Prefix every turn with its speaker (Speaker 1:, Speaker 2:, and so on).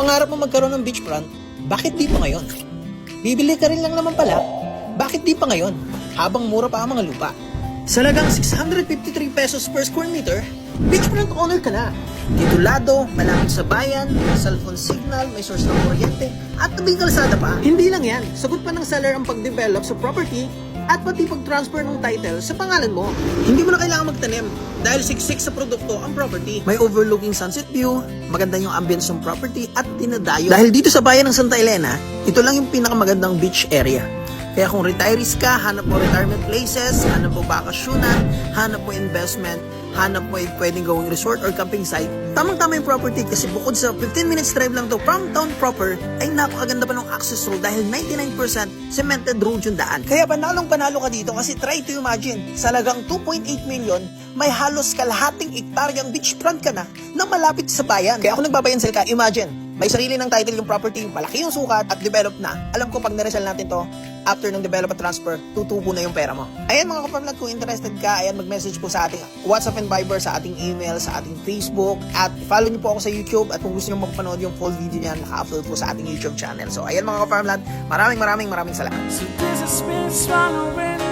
Speaker 1: pangarap mo magkaroon ng beachfront, bakit di pa ngayon? Bibili ka rin lang naman pala, bakit di pa ngayon? Habang mura pa ang mga lupa. Sa lagang 653 pesos per square meter, beachfront owner ka na. Titulado, malapit sa bayan, may cellphone signal, may source ng kuryente, at tabing kalsada pa. Hindi lang yan, sagot pa ng seller ang pag-develop sa property at pati pag-transfer ng title sa pangalan mo. Hindi mo na kailangan magtanim dahil siksik sa produkto ang property. May overlooking sunset view, maganda yung ambience ng property at dinadayo. Dahil dito sa bayan ng Santa Elena, ito lang yung pinakamagandang beach area. Kaya kung retirees ka, hanap mo retirement places, hanap mo bakasyonan, hanap mo investment, hanap mo pwedeng gawing resort or camping site, tamang-tama yung property kasi bukod sa 15 minutes drive lang to from town proper, ay napakaganda pa ng access road dahil 99% cemented road yung daan. Kaya panalong-panalo ka dito kasi try to imagine, sa lagang 2.8 million, may halos kalahating ektaryang beachfront ka na malapit sa bayan. Kaya kung nagbabayan sila ka, imagine, may sarili ng title yung property, malaki yung sukat at develop na. Alam ko pag naresell natin to, after ng develop at transfer, tutubo na yung pera mo. Ayan mga kaparmlat, kung interested ka, ayan mag-message po sa ating WhatsApp and Viber, sa ating email, sa ating Facebook, at follow niyo po ako sa YouTube, at kung gusto niyo magpanood yung full video niyan, naka-upload po sa ating YouTube channel. So ayan mga kaparmlat, maraming salamat.
Speaker 2: So there's a space swallowing